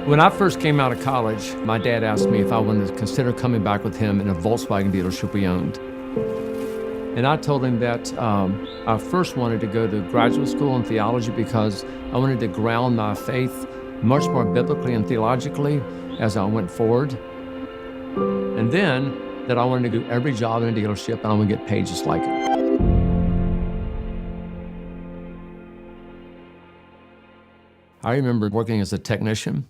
When I first came out of college, my dad asked me if I wanted to consider coming back with him in a Volkswagen dealership we owned. And I told him that I first wanted to go to graduate school in theology because I wanted to ground my faith much more biblically and theologically as I went forward. And then that I wanted to do every job in a dealership and I would get paid just like it. I remember working as a technician,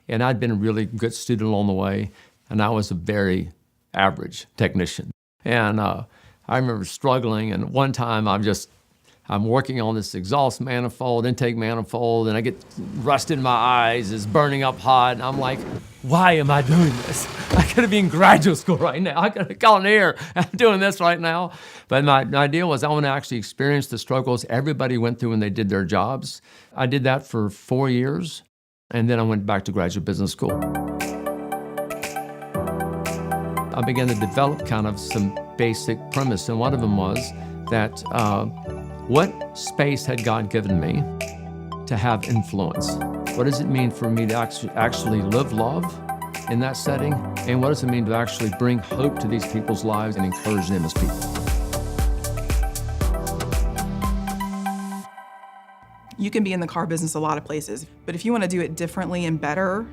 and I'd been a really good student along the way, and I was a very average technician. And I remember struggling, and one time I'm working on this exhaust manifold, intake manifold, and I get rust in my eyes, it's burning up hot, and I'm like, why am I doing this? I could be in graduate school right now. I could have gone here. I'm doing this right now. But my idea was I want to actually experience the struggles everybody went through when they did their jobs. I did that for 4 years, and then I went back to graduate business school. I began to develop kind of some basic premise, and one of them was that what space had God given me to have influence? What does it mean for me to actually live love in that setting? And what does it mean to actually bring hope to these people's lives and encourage them as people? You can be in the car business a lot of places, but if you want to do it differently and better,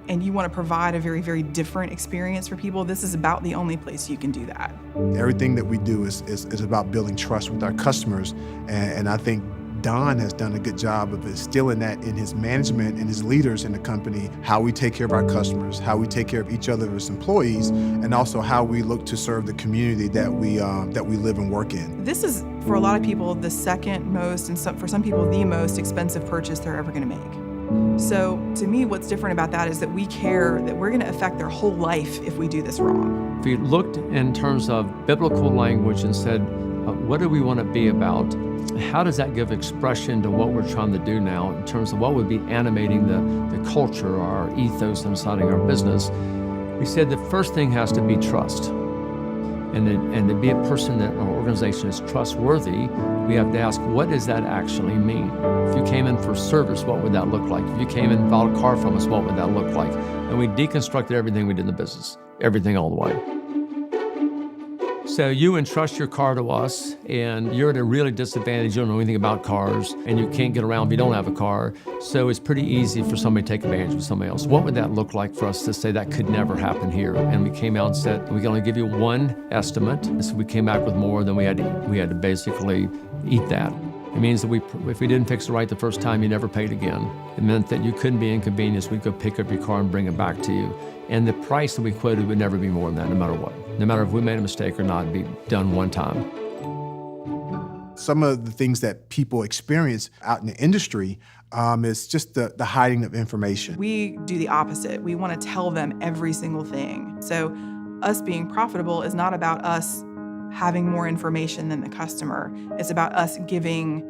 and you want to provide a very, very different experience for people, this is about the only place you can do that. Everything that we do is about building trust with our customers, and I think Don has done a good job of instilling that in his management and his leaders in the company, how we take care of our customers, how we take care of each other as employees, and also how we look to serve the community that we live and work in. This is, for a lot of people, the second most, and for some people, the most expensive purchase they're ever going to make. So to me, what's different about that is that we care that we're going to affect their whole life if we do this wrong. If you looked in terms of biblical language and said, what do we want to be about? How does that give expression to what we're trying to do now in terms of what would be animating the culture or our ethos inside of our business? We said the first thing has to be trust. And to be a person that our organization is trustworthy, we have to ask, what does that actually mean? If you came in for service, what would that look like? If you came in and bought a car from us, what would that look like? And we deconstructed everything we did in the business, everything all the way. So you entrust your car to us, and you're at a really disadvantage. You don't know anything about cars, and you can't get around if you don't have a car. So it's pretty easy for somebody to take advantage of somebody else. What would that look like for us to say that could never happen here? And we came out and said, we can only give you one estimate. So we came back with more than we had to basically eat that. It means that if we didn't fix it right the first time, you never paid again. It meant that you couldn't be inconvenienced. We'd go pick up your car and bring it back to you. And the price that we quoted would never be more than that, no matter what. No matter if we made a mistake or not, it'd be done one time. Some of the things that people experience out in the industry is just the hiding of information. We do the opposite. We want to tell them every single thing. So us being profitable is not about us having more information than the customer. It's about us giving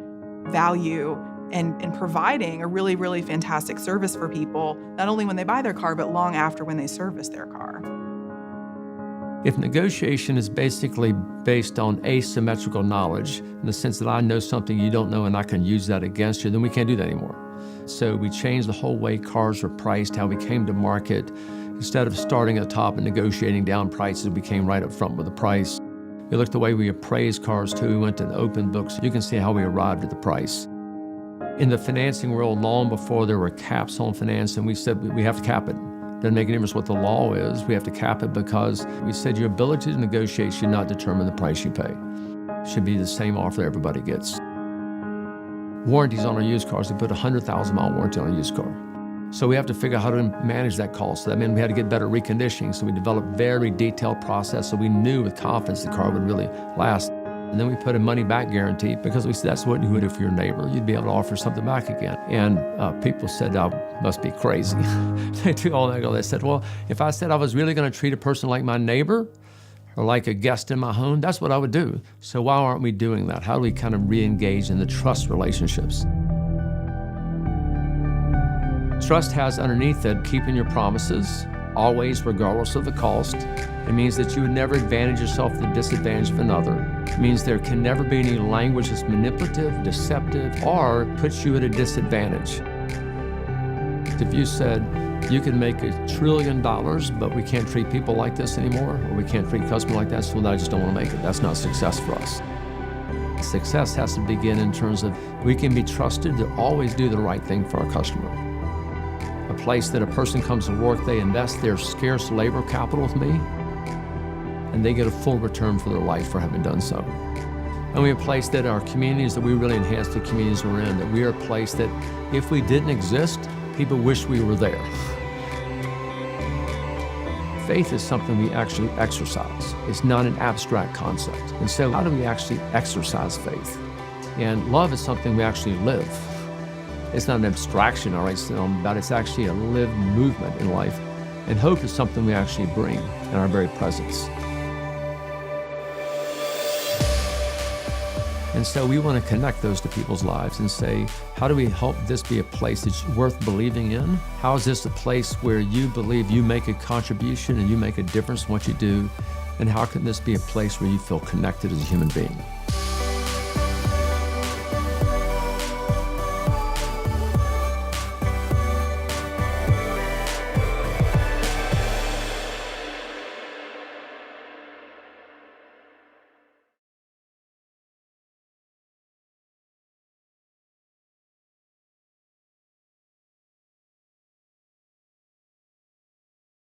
value and providing a really, really fantastic service for people, not only when they buy their car, but long after when they service their car. If negotiation is basically based on asymmetrical knowledge, in the sense that I know something you don't know and I can use that against you, then we can't do that anymore. So we changed the whole way cars are priced, how we came to market. Instead of starting at the top and negotiating down prices, we came right up front with the price. We looked the way we appraised cars too. We went to the open books. You can see how we arrived at the price. In the financing world, long before there were caps on financing, we said we have to cap it. Doesn't make any difference what the law is. We have to cap it because we said your ability to negotiate should not determine the price you pay. It should be the same offer everybody gets. Warranties on our used cars, we put a 100,000-mile warranty on a used car. So we have to figure out how to manage that cost. So that meant we had to get better reconditioning. So we developed very detailed process so we knew with confidence the car would really last. And then we put a money-back guarantee because we said that's what you would do for your neighbor. You'd be able to offer something back again. And people said, I must be crazy. They do all that. They said, well, if I said I was really going to treat a person like my neighbor or like a guest in my home, that's what I would do. So why aren't we doing that? How do we kind of re-engage in the trust relationships? Trust has underneath it keeping your promises, always, regardless of the cost. It means that you would never advantage yourself at the disadvantage of another. It means there can never be any language that's manipulative, deceptive, or puts you at a disadvantage. If you said you can make $1 trillion, but we can't treat people like this anymore, or we can't treat customers like that, so I just don't want to make it. That's not success for us. Success has to begin in terms of we can be trusted to always do the right thing for our customer. A place that a person comes to work, they invest their scarce labor capital with me, and they get a full return for their life for having done so. And we're a place that our communities, that we really enhance the communities we're in, that we are a place that if we didn't exist, people wish we were there. Faith is something we actually exercise. It's not an abstract concept. And so how do we actually exercise faith? And love is something we actually live. It's not an abstraction, all right, but it's actually a lived movement in life. And hope is something we actually bring in our very presence. And so we want to connect those to people's lives and say, how do we help this be a place that's worth believing in? How is this a place where you believe you make a contribution and you make a difference in what you do? And how can this be a place where you feel connected as a human being?